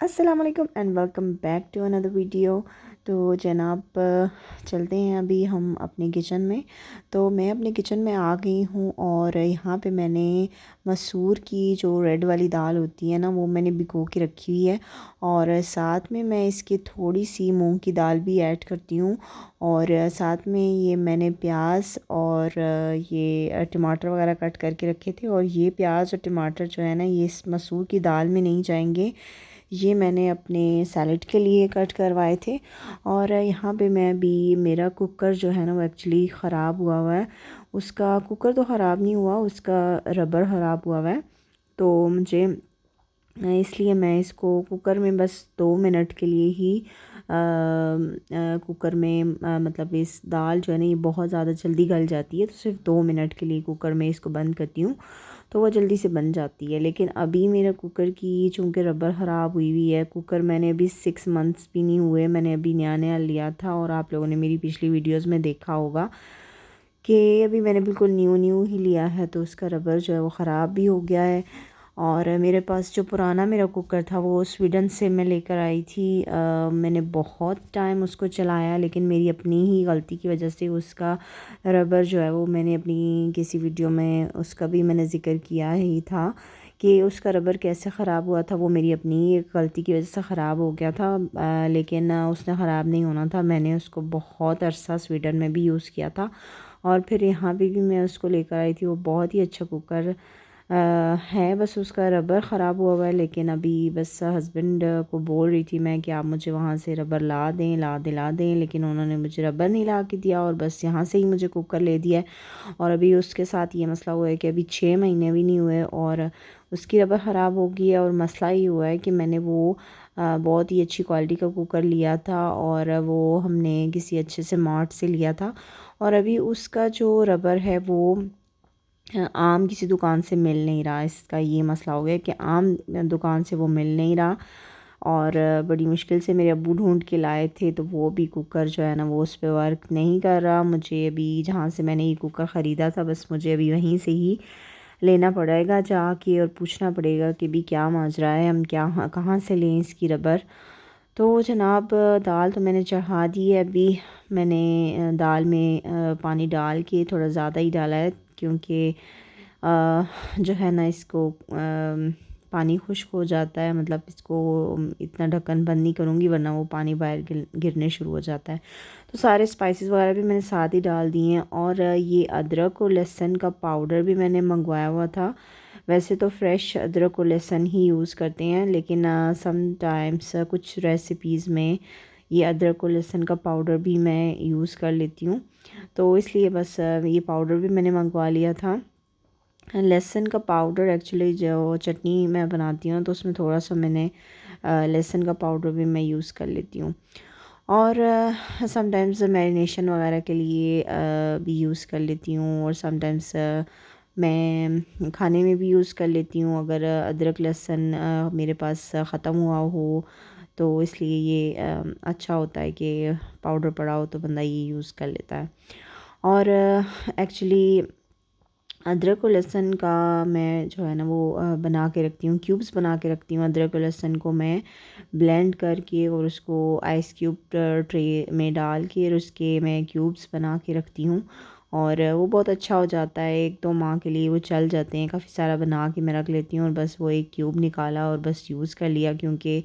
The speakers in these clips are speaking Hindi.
अस्सलाम वालेकुम and welcome back to another video. तो जनाब चलते हैं अभी हम अपने किचन में। तो मैं अपने किचन में आ गई हूँ और यहाँ पे मैंने मसूर की जो रेड वाली दाल होती है ना, वो मैंने भिगो के रखी हुई है। और साथ में मैं इसकी थोड़ी सी मूंग की दाल भी ऐड करती हूँ। और साथ में ये मैंने प्याज और ये टमाटर वगैरह कट करके रखे थे। और ये प्याज और टमाटर जो है ना, ये इस मसूर की दाल में नहीं जाएंगे, ये मैंने अपने सैलेड के लिए कट करवाए थे। और यहाँ पे मैं भी, मेरा कुकर जो है ना वो एक्चुअली ख़राब हुआ हुआ है। उसका कुकर तो ख़राब नहीं हुआ, उसका रबर ख़राब हुआ हुआ है। तो मुझे इसलिए मैं इसको कुकर में बस 2 मिनट के लिए ही कुकर में मतलब इस दाल जो है ना, ये बहुत ज़्यादा जल्दी गल जाती है, तो सिर्फ 2 मिनट के लिए कुकर में इसको बंद करती हूँ, तो वो जल्दी से बन जाती है। लेकिन अभी मेरा कुकर की चूँकि रबर ख़राब हुई हुई है, कुकर मैंने अभी 6 मंथ्स भी नहीं हुए, मैंने अभी नया नया लिया था। और आप लोगों ने मेरी पिछली वीडियोस में देखा होगा कि अभी मैंने बिल्कुल न्यू न्यू ही लिया है, तो उसका रबर जो है वो ख़राब भी हो गया है। और मेरे पास जो पुराना मेरा कुकर था वो स्वीडन से मैं लेकर आई थी। मैंने बहुत टाइम उसको चलाया, लेकिन मेरी अपनी ही गलती की वजह से उसका रबर जो है वो, मैंने अपनी किसी वीडियो में उसका भी मैंने ज़िक्र किया ही था कि उसका रबर कैसे ख़राब हुआ था। वो मेरी अपनी ही एक गलती की वजह से ख़राब हो गया था। लेकिन उसने ख़राब नहीं होना था। मैंने उसको बहुत अरसा स्वीडन में भी यूज़ किया था और फिर यहाँ पे भी मैं उसको लेकर आई थी। वो बहुत ही अच्छा कुकर है, बस उसका रबर ख़राब हुआ हुआ है। लेकिन अभी बस हस्बैंड को बोल रही थी मैं कि आप मुझे वहाँ से रबर ला दें, लेकिन उन्होंने मुझे रबर नहीं ला के दिया और बस यहाँ से ही मुझे कुकर ले दिया है। और अभी उसके साथ ये मसला हुआ है कि अभी 6 महीने भी नहीं हुए और उसकी रबर ख़राब हो गई है। और मसला ये हुआ है कि मैंने वो बहुत ही अच्छी क्वालिटी का कुकर लिया था और वो हमने किसी अच्छे से मार्ट से लिया था। और अभी उसका जो रबर है वो आम किसी दुकान से मिल नहीं रहा। इसका ये मसला हो गया कि आम दुकान से वो मिल नहीं रहा। और बड़ी मुश्किल से मेरे अब्बू ढूंढ के लाए थे, तो वो भी कुकर जो है ना वो उस पर वर्क नहीं कर रहा। मुझे अभी जहाँ से मैंने ये कुकर ख़रीदा था, बस मुझे अभी वहीं से ही लेना पड़ेगा जाके और पूछना पड़ेगा कि भी क्या माजरा है, हम क्या कहाँ से लें इसकी रबर। तो जनाब दाल तो मैंने चढ़ा दी है। अभी मैंने दाल में पानी डाल के थोड़ा ज़्यादा ही डाला है, क्योंकि जो है ना इसको पानी खुश्क हो जाता है। मतलब इसको इतना ढक्कन बंद नहीं करूँगी वरना वो पानी बाहर गिरने शुरू हो जाता है। तो सारे स्पाइसेस वगैरह भी मैंने साथ ही डाल दिए हैं। और ये अदरक और लहसुन का पाउडर भी मैंने मंगवाया हुआ था। वैसे तो फ्रेश अदरक और लहसुन ही यूज़ करते हैं, लेकिन सम टाइम्स कुछ रेसिपीज़ में ये अदरक और लहसुन का पाउडर भी मैं यूज़ कर लेती हूँ। तो इसलिए बस ये पाउडर भी मैंने मंगवा लिया था। लहसुन का पाउडर एक्चुअली जो चटनी मैं बनाती हूँ तो उसमें थोड़ा सा मैंने लहसुन का पाउडर भी मैं यूज़ कर लेती हूँ। और समटाइम्स मैरिनेशन वगैरह के लिए भी यूज़ कर लेती हूँ। और समटाइम्स मैं खाने में भी यूज़ कर लेती हूँ अगर अदरक लहसुन मेरे पास ख़त्म हुआ हो, तो इसलिए ये अच्छा होता है कि पाउडर पड़ा हो तो बंदा ये यूज़ कर लेता है। और एक्चुअली अदरक और लहसुन का मैं जो है ना वो बना के रखती हूँ, क्यूब्स बना के रखती हूँ। अदरक और लहसुन को मैं ब्लेंड करके और उसको आइस क्यूब ट्रे में डाल के और उसके मैं क्यूब्स बना के रखती हूँ। और वो बहुत अच्छा हो जाता है, 1-2 माह के लिए वो चल जाते हैं। काफ़ी सारा बना के मैं रख लेती हूँ और बस वो एक क्यूब निकाला और बस यूज़ कर लिया, क्योंकि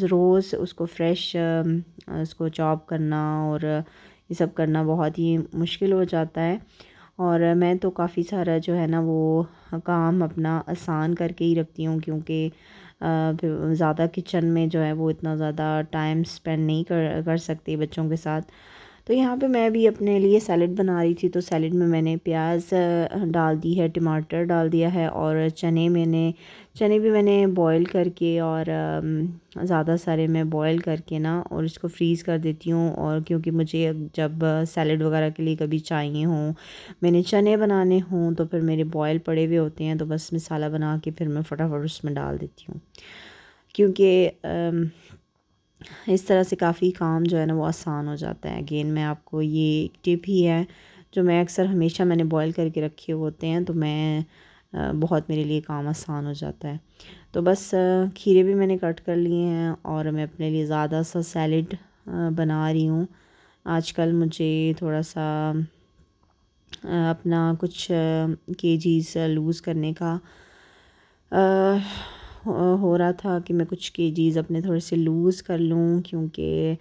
रोज़ उसको फ्रेश उसको चॉप करना और ये सब करना बहुत ही मुश्किल हो जाता है। और मैं तो काफ़ी सारा जो है ना वो काम अपना आसान करके ही रखती हूँ, क्योंकि फिर ज़्यादा किचन में जो है वो इतना ज़्यादा टाइम स्पेंड नहीं कर कर सकती बच्चों के साथ। तो यहाँ पे मैं भी अपने लिए सैलेड बना रही थी, तो सैलेड में मैंने प्याज डाल दी है, टमाटर डाल दिया है और चने भी मैंने बॉईल करके और ज़्यादा सारे मैं बॉईल करके ना और इसको फ्रीज़ कर देती हूँ। और क्योंकि मुझे जब सैलेड वगैरह के लिए कभी चाहिए हों, मैंने चने बनाने हों, तो फिर मेरे बॉयल पड़े हुए होते हैं, तो बस मसाला बना के फिर मैं फटाफट उसमें डाल देती हूँ। क्योंकि इस तरह से काफ़ी काम जो है ना वो आसान हो जाता है। अगेन मैं आपको ये एक टिप ही है जो मैं अक्सर हमेशा मैंने बॉईल करके रखे होते हैं, तो मैं बहुत मेरे लिए काम आसान हो जाता है। तो बस खीरे भी मैंने कट कर लिए हैं और मैं अपने लिए ज़्यादा सा सैलेड बना रही हूँ। आजकल मुझे थोड़ा सा अपना कुछ केजीज़ लूज़ करने का हो रहा था कि मैं कुछ केजीज़ अपने थोड़े से लूज़ कर लूँ, क्योंकि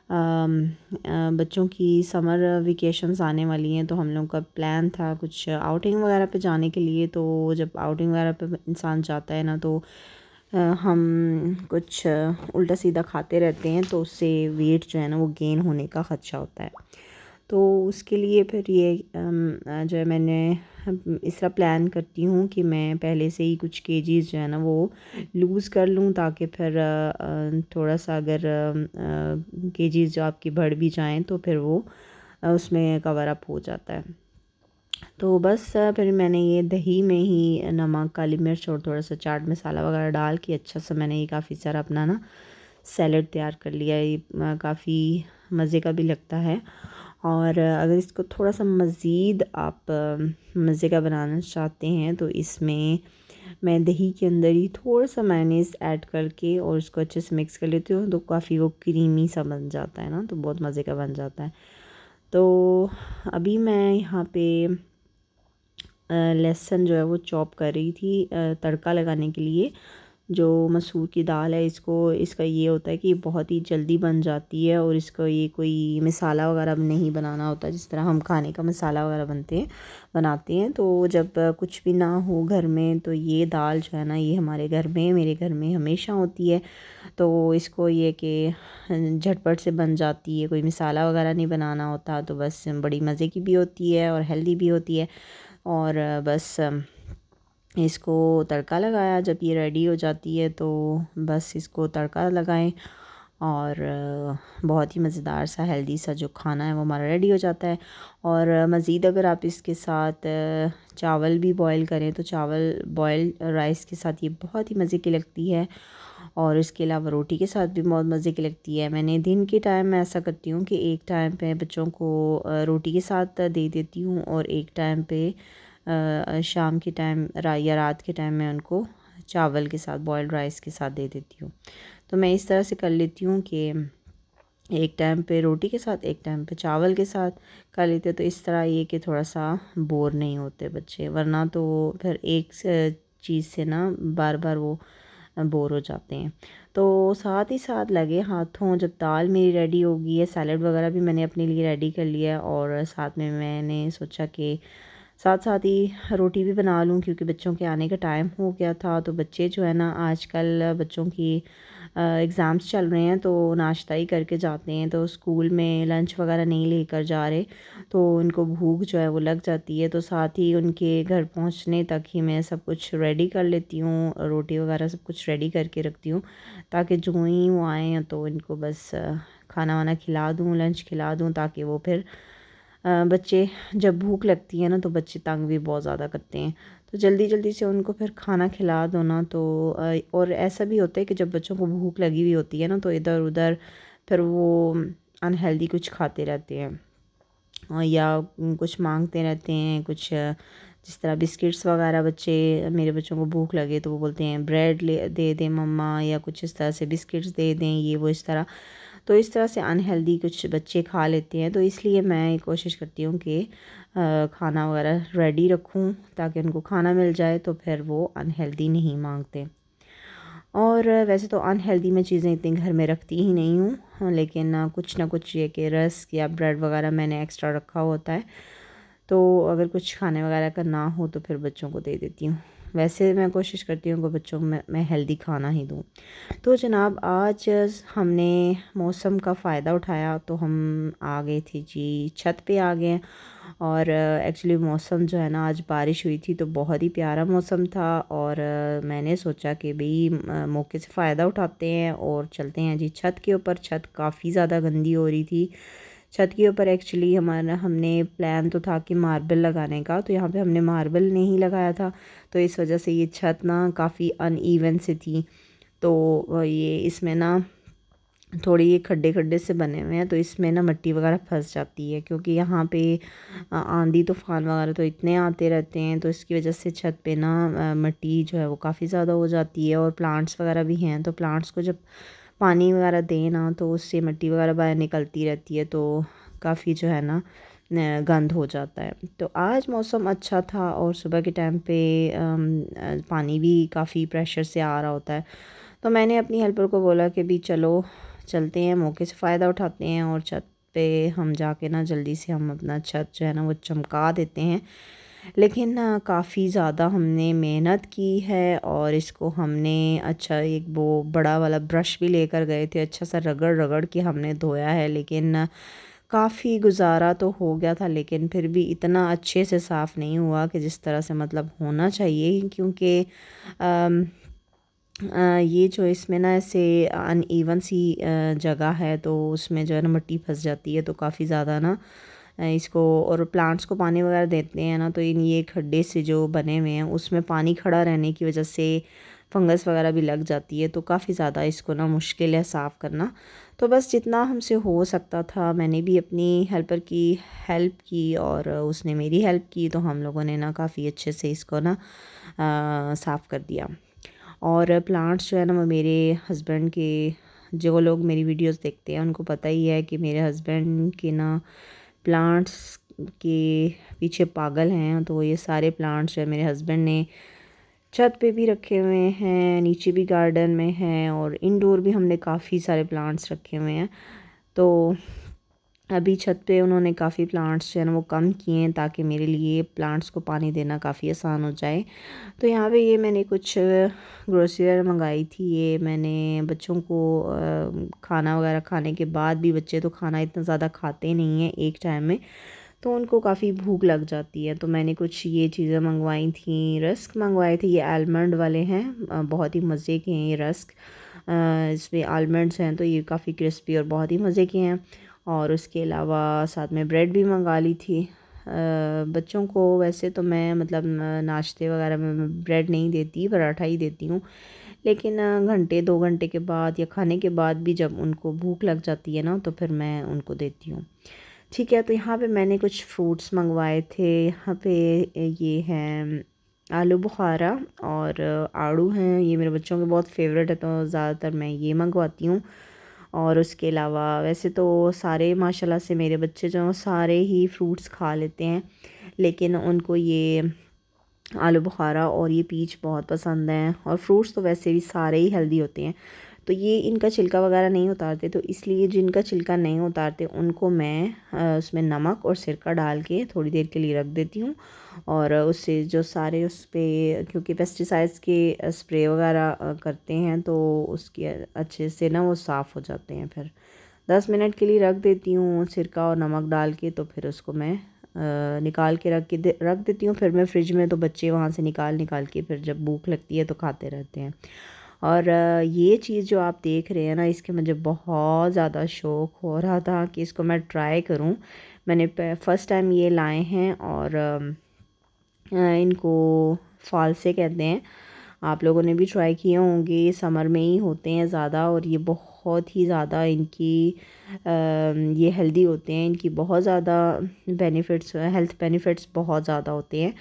बच्चों की समर वेकेशंस आने वाली हैं। तो हम लोग का प्लान था कुछ आउटिंग वगैरह पे जाने के लिए। तो जब आउटिंग वगैरह पे इंसान जाता है ना, तो हम कुछ उल्टा सीधा खाते रहते हैं, तो उससे वेट जो है ना वो गेन होने का ख़दशा होता है। तो उसके लिए फिर ये जो है मैंने इस तरह प्लान करती हूँ कि मैं पहले से ही कुछ केजीज़ जो है ना वो लूज़ कर लूँ, ताकि फिर थोड़ा सा अगर केजीज़ जो आपकी बढ़ भी जाएँ तो फिर वो उसमें कवर अप हो जाता है। तो बस फिर मैंने ये दही में ही नमक, काली मिर्च और थोड़ा सा चाट मसाला वगैरह डाल के अच्छा सा मैंने ये काफ़ी सारा अपना ना सैलेड तैयार कर लिया। ये काफ़ी मज़े का भी लगता है। और अगर इसको थोड़ा सा मज़ीद आप मज़े का बनाना चाहते हैं तो इसमें मैं दही के अंदर ही थोड़ा सा मेयोनीज़ ऐड करके और उसको अच्छे से मिक्स कर लेती हूँ, तो काफ़ी वो क्रीमी सा बन जाता है ना, तो बहुत मज़े का बन जाता है। तो अभी मैं यहाँ पे लहसुन जो है वो चॉप कर रही थी तड़का लगाने के लिए। जो मसूर की दाल है, इसका ये होता है कि बहुत ही जल्दी बन जाती है और इसको ये कोई मसाला वगैरह नहीं बनाना होता, जिस तरह हम खाने का मसाला वगैरह बनाते हैं। तो जब कुछ भी ना हो घर में, तो ये दाल जो है ना ये हमारे घर में, मेरे घर में हमेशा होती है। तो इसको ये कि झटपट से बन जाती है, कोई मसाला वगैरह नहीं बनाना होता, तो बस बड़ी मज़े की भी होती है और हेल्दी भी होती है। और बस इसको तड़का लगाया। जब ये रेडी हो जाती है तो बस इसको तड़का लगाएं और बहुत ही मज़ेदार सा हेल्दी सा जो खाना है वो हमारा रेडी हो जाता है। और मज़ीद अगर आप इसके साथ चावल भी बॉईल करें तो चावल बॉयल राइस के साथ ये बहुत ही मज़े की लगती है। और इसके अलावा रोटी के साथ भी बहुत मज़े की लगती है। मैंने दिन के टाइम में ऐसा करती हूँ कि एक टाइम पे बच्चों को रोटी के साथ दे देती हूँ और एक टाइम पे शाम के टाइम या रात के टाइम में उनको चावल के साथ, बॉयल्ड राइस के साथ दे देती हूँ। तो मैं इस तरह से कर लेती हूँ कि एक टाइम पे रोटी के साथ, एक टाइम पे चावल के साथ कर लेते। तो इस तरह ये कि थोड़ा सा बोर नहीं होते बच्चे, वरना तो फिर एक चीज़ से ना बार बार वो बोर हो जाते हैं। तो साथ ही साथ लगे हाथों जब दाल मेरी रेडी हो गई है, सैलड वगैरह भी मैंने अपने लिए रेडी कर लिया है और साथ में मैंने सोचा कि साथ साथ ही रोटी भी बना लूँ, क्योंकि बच्चों के आने का टाइम हो गया था। तो बच्चे जो है ना आजकल बच्चों की एग्ज़ाम्स चल रहे हैं, तो नाश्ता ही करके जाते हैं, तो स्कूल में लंच वगैरह नहीं लेकर जा रहे, तो उनको भूख जो है वो लग जाती है। तो साथ ही उनके घर पहुंचने तक ही मैं सब कुछ रेडी कर लेती हूँ, रोटी वगैरह सब कुछ रेडी करके रखती हूँ, ताकि जो ही वो आएँ तो इनको बस खाना वाना खिला दूँ, लंच खिला दूँ, ताकि वो फिर बच्चे जब भूख लगती है ना तो बच्चे तंग भी बहुत ज़्यादा करते हैं। तो जल्दी जल्दी से उनको फिर खाना खिला दो ना, तो और ऐसा भी होता है कि जब बच्चों को भूख लगी हुई होती है ना, तो इधर उधर फिर वो अनहेल्दी कुछ खाते रहते हैं या कुछ मांगते रहते हैं कुछ, जिस तरह बिस्किट्स वगैरह। मेरे बच्चों को भूख लगे तो वो बोलते हैं ब्रेड ले दे दें मम्मा, या कुछ इस तरह से बिस्किट्स दे दें, ये वो इस तरह। तो इस तरह से अनहेल्दी कुछ बच्चे खा लेते हैं। तो इसलिए मैं कोशिश करती हूँ कि खाना वगैरह रेडी रखूँ, ताकि उनको खाना मिल जाए, तो फिर वो अनहेल्दी नहीं मांगते। और वैसे तो अनहेल्दी मैं चीज़ें इतनी घर में रखती ही नहीं हूँ, हाँ, लेकिन कुछ ना कुछ ये कि रस्क या ब्रेड वगैरह मैंने एक्स्ट्रा रखा होता है, तो अगर कुछ खाने वगैरह का ना हो तो फिर बच्चों को दे देती हूँ। वैसे मैं कोशिश करती हूँ कि बच्चों को मैं हेल्दी खाना ही दूँ। तो जनाब आज हमने मौसम का फ़ायदा उठाया, तो हम आ गए थे जी, छत पे आ गए। और एक्चुअली मौसम जो है ना आज बारिश हुई थी, तो बहुत ही प्यारा मौसम था। और मैंने सोचा कि भाई मौके से फ़ायदा उठाते हैं और चलते हैं जी छत के ऊपर। छत काफ़ी ज़्यादा गंदी हो रही थी। छत के ऊपर एक्चुअली हमने प्लान तो था कि मार्बल लगाने का, तो यहाँ पे हमने मार्बल नहीं लगाया था, तो इस वजह से ये छत ना काफ़ी अनइवन सी थी। तो ये इसमें ना थोड़ी ये खड्डे खड्डे से बने हुए हैं, तो इसमें ना मिट्टी वगैरह फंस जाती है, क्योंकि यहाँ पे आंधी तूफ़ान वगैरह तो इतने आते रहते हैं, तो इसकी वजह से छत पे ना मिट्टी जो है वो काफ़ी ज़्यादा हो जाती है। और प्लांट्स वगैरह भी हैं, तो प्लांट्स को जब पानी वगैरह दें ना, तो उससे मिट्टी वगैरह बाहर निकलती रहती है, तो काफ़ी जो है ना गंद हो जाता है। तो आज मौसम अच्छा था और सुबह के टाइम पे पानी भी काफ़ी प्रेशर से आ रहा होता है। तो मैंने अपनी हेल्पर को बोला कि भी चलो चलते हैं, मौके से फ़ायदा उठाते हैं और छत पे हम जाके ना जल्दी से हम अपना छत जो है ना वो चमका देते हैं। लेकिन ना काफ़ी ज़्यादा हमने मेहनत की है और इसको हमने अच्छा एक वो बड़ा वाला ब्रश भी लेकर गए थे, अच्छा सा रगड़ रगड़ के हमने धोया है। लेकिन काफ़ी गुजारा तो हो गया था, लेकिन फिर भी इतना अच्छे से साफ़ नहीं हुआ कि जिस तरह से मतलब होना चाहिए, क्योंकि ये जो इसमें ना ऐसे अनइवन सी जगह है, तो उसमें जो है ना मिट्टी फंस जाती है, तो काफ़ी ज़्यादा ना इसको और प्लांट्स को पानी वगैरह देते हैं ना, तो इन ये खड्डे से जो बने हुए हैं उसमें पानी खड़ा रहने की वजह से फंगस वगैरह भी लग जाती है, तो काफ़ी ज़्यादा इसको ना मुश्किल है साफ़ करना। तो बस जितना हमसे हो सकता था मैंने भी अपनी हेल्पर की हेल्प की और उसने मेरी हेल्प की, तो हम लोगों ने ना काफ़ी अच्छे से इसको ना साफ़ कर दिया। और प्लांट्स जो है ना वो मेरे हस्बैंड के, जो लोग मेरी वीडियोस देखते हैं उनको पता ही है कि मेरे हस्बैंड के ना प्लांट्स के पीछे पागल हैं। तो ये सारे प्लांट्स जो है मेरे हस्बैंड ने छत पे भी रखे हुए हैं, नीचे भी गार्डन में हैं और इंडोर भी हमने काफ़ी सारे प्लांट्स रखे हुए हैं। तो अभी छत पे उन्होंने काफ़ी प्लांट्स जो है ना वो कम किए हैं, ताकि मेरे लिए प्लांट्स को पानी देना काफ़ी आसान हो जाए। तो यहाँ पे ये मैंने कुछ ग्रोसरी मंगाई थी, ये मैंने बच्चों को खाना वगैरह खाने के बाद भी, बच्चे तो खाना इतना ज़्यादा खाते नहीं हैं एक टाइम में, तो उनको काफ़ी भूख लग जाती है। तो मैंने कुछ ये चीज़ें मंगवाई थी, रस्क मंगवाए थे, ये आलमंड वाले हैं, बहुत ही मज़े के हैं ये रस्क। इसमें आलमंड्स हैं, तो ये काफ़ी क्रिस्पी और बहुत ही मज़े के हैं। और उसके अलावा साथ में ब्रेड भी मंगा ली थी। बच्चों को वैसे तो मैं मतलब नाश्ते वगैरह में मैं ब्रेड नहीं देती, पराठा ही देती हूँ। लेकिन घंटे 2 घंटे के बाद या खाने के बाद भी जब उनको भूख लग जाती है ना, तो फिर मैं उनको देती हूँ। ठीक है, तो यहाँ पे मैंने कुछ फ्रूट्स मंगवाए थे। यहाँ पे ये हैं आलू बुखारा और आड़ू हैं, ये मेरे बच्चों के बहुत फेवरेट है, तो ज़्यादातर मैं ये मंगवाती हूँ। और उसके अलावा वैसे तो सारे माशाल्लाह से मेरे बच्चे जो हैं वो सारे ही फ्रूट्स खा लेते हैं, लेकिन उनको ये आलू बुखारा और ये पीच बहुत पसंद हैं। और फ्रूट्स तो वैसे भी सारे ही हेल्दी होते हैं, तो ये इनका छिलका वगैरह नहीं उतारते, तो इसलिए जिनका छिलका नहीं उतारते उनको मैं उसमें नमक और सिरका डाल के थोड़ी देर के लिए रख देती हूँ। और उससे जो सारे उस पर, क्योंकि पेस्टिसाइड्स के स्प्रे वगैरह करते हैं, तो उसके अच्छे से ना वो साफ़ हो जाते हैं। फिर 10 मिनट के लिए रख देती हूँ सिरका और नमक डाल के, तो फिर उसको मैं निकाल के रख देती हूँ। फिर मैं फ्रिज में, तो बच्चे वहाँ से निकाल निकाल के फिर जब भूख लगती है तो खाते रहते हैं। और ये चीज़ जो आप देख रहे हैं ना, इसके मुझे बहुत ज़्यादा शौक़ हो रहा था कि इसको मैं ट्राई करूं। मैंने फ़र्स्ट टाइम ये लाए हैं और इनको फालसे कहते हैं। आप लोगों ने भी ट्राई किए होंगे, ये समर में ही होते हैं ज़्यादा और ये बहुत ही ज़्यादा इनकी ये हेल्दी होते हैं, इनकी बहुत ज़्यादा बेनिफिट्स, हेल्थ बेनिफिट्स बहुत ज़्यादा होते हैं।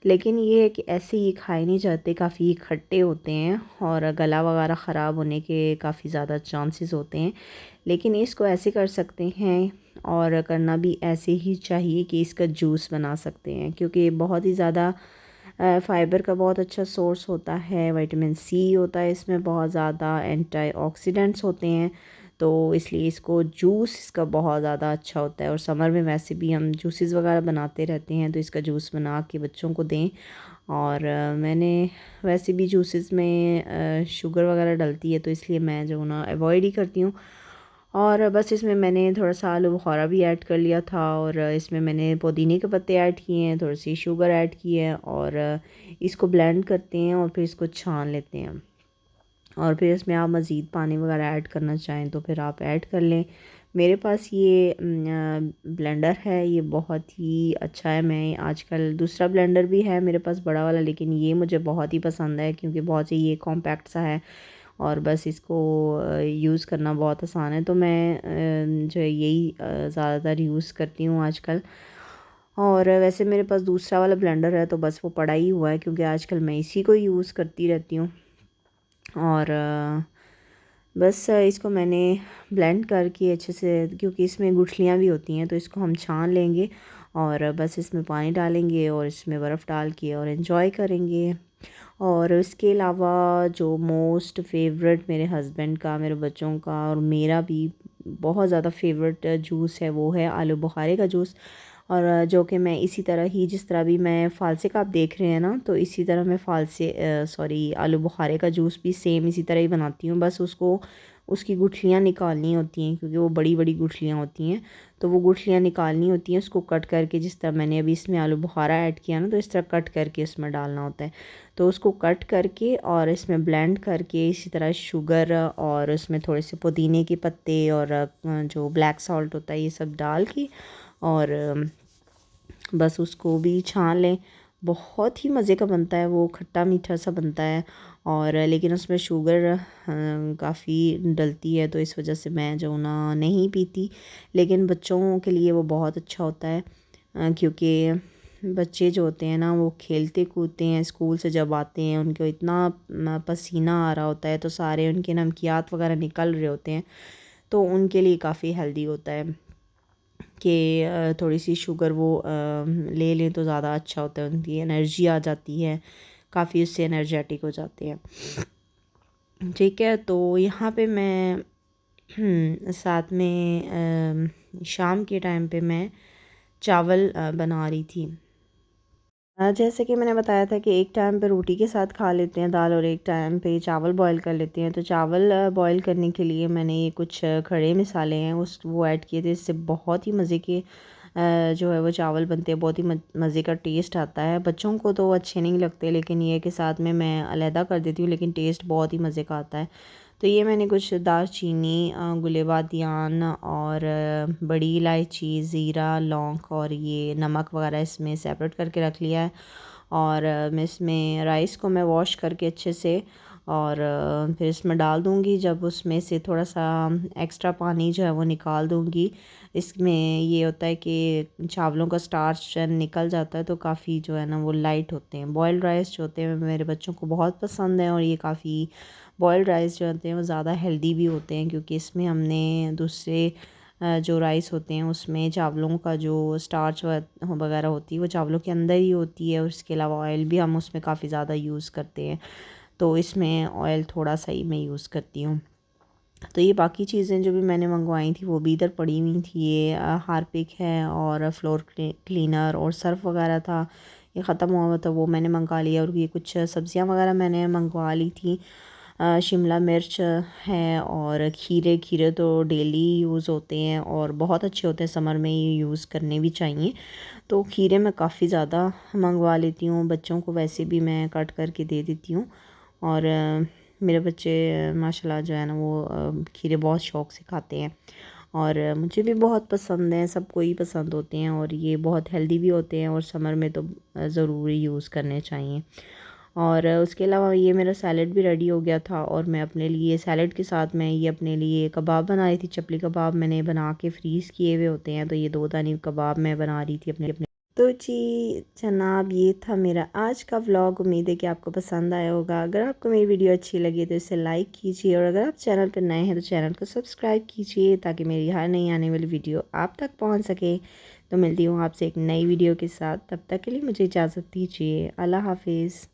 लेकिन ये है कि ऐसे ही खाए नहीं जाते, काफ़ी खट्टे होते हैं और गला वगैरह ख़राब होने के काफ़ी ज़्यादा चांसेस होते हैं। लेकिन इसको ऐसे कर सकते हैं और करना भी ऐसे ही चाहिए कि इसका जूस बना सकते हैं, क्योंकि बहुत ही ज़्यादा फ़ाइबर का बहुत अच्छा सोर्स होता है, विटामिन सी होता है इसमें, बहुत ज़्यादा एंटीऑक्सीडेंट्स होते हैं, तो इसलिए इसको जूस इसका बहुत ज़्यादा अच्छा होता है। और समर में वैसे भी हम जूसेस वगैरह बनाते रहते हैं, तो इसका जूस बना के बच्चों को दें। और मैंने वैसे भी जूसेस में शुगर वगैरह डलती है, तो इसलिए मैं जो ना अवॉइड ही करती हूँ। और बस इसमें मैंने थोड़ा सा आलू बुखारा भी ऐड कर लिया था और इसमें मैंने पुदीने के पत्ते ऐड किए हैं, थोड़ी सी शुगर ऐड की है और इसको ब्लेंड करते हैं और फिर इसको छान लेते हैं। और फिर इसमें आप मज़ीद पानी वगैरह ऐड करना चाहें तो फिर आप ऐड कर लें। मेरे पास ये ब्लेंडर है, ये बहुत ही अच्छा है। मैं आजकल दूसरा ब्लेंडर भी है मेरे पास बड़ा वाला, लेकिन ये मुझे बहुत ही पसंद है क्योंकि बहुत ही ये कॉम्पैक्ट सा है और बस इसको यूज़ करना बहुत आसान है। तो मैं जो है यही ज़्यादातर यूज़ करती हूँ आजकल। और वैसे मेरे पास दूसरा वाला ब्लेंडर है तो बस वो पड़ा ही हुआ है, क्योंकि आजकल मैं इसी को यूज़ करती रहती हूँ। और बस इसको मैंने ब्लेंड करके अच्छे से, क्योंकि इसमें गुठलियाँ भी होती हैं, तो इसको हम छान लेंगे और बस इसमें पानी डालेंगे और इसमें बर्फ़ डाल के और इन्जॉय करेंगे। और इसके अलावा जो मोस्ट फेवरेट मेरे हस्बैंड का, मेरे बच्चों का और मेरा भी बहुत ज़्यादा फेवरेट जूस है, वो है आलू बुखारे का जूस। और जो कि मैं इसी तरह ही, जिस तरह भी मैं फ़ालसे का आप देख रहे हैं ना, तो इसी तरह मैं आलू बुखारे का जूस भी सेम इसी तरह ही बनाती हूँ। बस उसको उसकी गुठलियाँ निकालनी होती हैं, क्योंकि वो बड़ी बड़ी गुठलियाँ होती हैं, तो वो गुठलियाँ निकालनी होती हैं। उसको कट करके, जिस तरह मैंने अभी इसमें आलू बुखारा ऐड किया ना, तो इस तरह कट करके उसमें डालना होता है। तो उसको कट करके और इसमें ब्लेंड करके, इसी तरह शुगर और उसमें थोड़े से पुदीने के पत्ते और जो ब्लैक सॉल्ट होता है, ये सब डाल के और बस उसको भी छान लें। बहुत ही मज़े का बनता है वो, खट्टा मीठा सा बनता है। और लेकिन उसमें शुगर काफ़ी डलती है, तो इस वजह से मैं जो ना नहीं पीती। लेकिन बच्चों के लिए वो बहुत अच्छा होता है, क्योंकि बच्चे जो होते हैं ना, वो खेलते कूदते हैं, स्कूल से जब आते हैं उनको इतना पसीना आ रहा होता है, तो सारे उनके नमकियात वगैरह निकल रहे होते हैं, तो उनके लिए काफ़ी हेल्दी होता है कि थोड़ी सी शुगर वो ले लें तो ज़्यादा अच्छा होता है। उनकी एनर्जी आ जाती है, काफ़ी उससे एनर्जेटिक हो जाते हैं। ठीक है, तो यहाँ पे मैं साथ में शाम के टाइम पे मैं चावल बना रही थी। जैसे कि मैंने बताया था कि एक टाइम पे रोटी के साथ खा लेते हैं दाल, और एक टाइम पे चावल बॉईल कर लेते हैं। तो चावल बॉईल करने के लिए मैंने ये कुछ खड़े मसाले हैं वो ऐड किए थे। इससे बहुत ही मज़े के जो है वो चावल बनते हैं, बहुत ही मज़े का टेस्ट आता है। बच्चों को तो अच्छे नहीं लगते, लेकिन ये के साथ में मैं अलहदा कर देती हूँ, लेकिन टेस्ट बहुत ही मज़े का आता है। तो ये मैंने कुछ दालचीनी, गुलेबादियान और बड़ी इलायची, ज़ीरा, लौंग और ये नमक वगैरह इसमें सेपरेट करके रख लिया है। और मैं इसमें राइस को मैं वॉश करके अच्छे से और फिर इसमें डाल दूँगी। जब उसमें से थोड़ा सा एक्स्ट्रा पानी जो है वो निकाल दूँगी। इसमें ये होता है कि चावलों का स्टार्च निकल जाता है, तो काफ़ी जो है ना वो लाइट होते हैं। बॉयल्ड राइस जो होते हैं मेरे बच्चों को बहुत पसंद है, और ये काफ़ी बॉयल्ड राइस जो होते हैं वो ज़्यादा हेल्दी भी होते हैं, क्योंकि इसमें हमने दूसरे जो राइस होते हैं उसमें चावलों का जो स्टार्च वगैरह होती है वो चावलों के अंदर ही होती है, और इसके अलावा ऑयल भी हम उसमें काफ़ी ज़्यादा यूज़ करते हैं। तो इसमें ऑयल थोड़ा सा ही मैं यूज़ करती हूँ। तो ये बाकी चीज़ें जो भी मैंने मंगवाई थी वो भी इधर पड़ी हुई थी। ये हार्पिक है और फ्लोर क्लीनर और सर्फ वगैरह था, ये ख़त्म हुआ हुआ था, वो मैंने मंगा लिया। और ये कुछ सब्ज़ियाँ वगैरह मैंने मंगवा ली थी। शिमला मिर्च है और खीरे। खीरे तो डेली यूज़ होते हैं और बहुत अच्छे होते हैं, समर में ये यूज़ करने भी चाहिए। तो खीरे मैं काफ़ी ज़्यादा मंगवा लेती हूँ, बच्चों को वैसे भी मैं कट करके दे देती हूँ। और मेरे बच्चे माशाल्लाह जो है ना वो खीरे बहुत शौक़ से खाते हैं, और मुझे भी बहुत पसंद हैं, सबको ही पसंद होते हैं, और ये बहुत हेल्दी भी होते हैं, और समर में तो ज़रूरी यूज़ करने चाहिए। और उसके अलावा ये मेरा सैलड भी रेडी हो गया था, और मैं अपने लिए सैलड के साथ मैं ये अपने लिए कबाब बना रही थी। चपली कबाब मैंने बना के फ्रीज़ किए हुए होते हैं, तो ये 2 दानी कबाब मैं बना रही थी अपने अपने। तो जी जनाब, ये था मेरा आज का व्लॉग। उम्मीद है कि आपको पसंद आया होगा। अगर आपको मेरी वीडियो अच्छी लगी तो इसे लाइक कीजिए, और अगर आप चैनल पर नए हैं तो चैनल को सब्सक्राइब कीजिए, ताकि मेरी हर नई आने वाली वीडियो आप तक पहुंच सके। तो मिलती हूँ आपसे एक नई वीडियो के साथ, तब तक के लिए मुझे इजाज़त दीजिए। अल्लाह हाफिज़।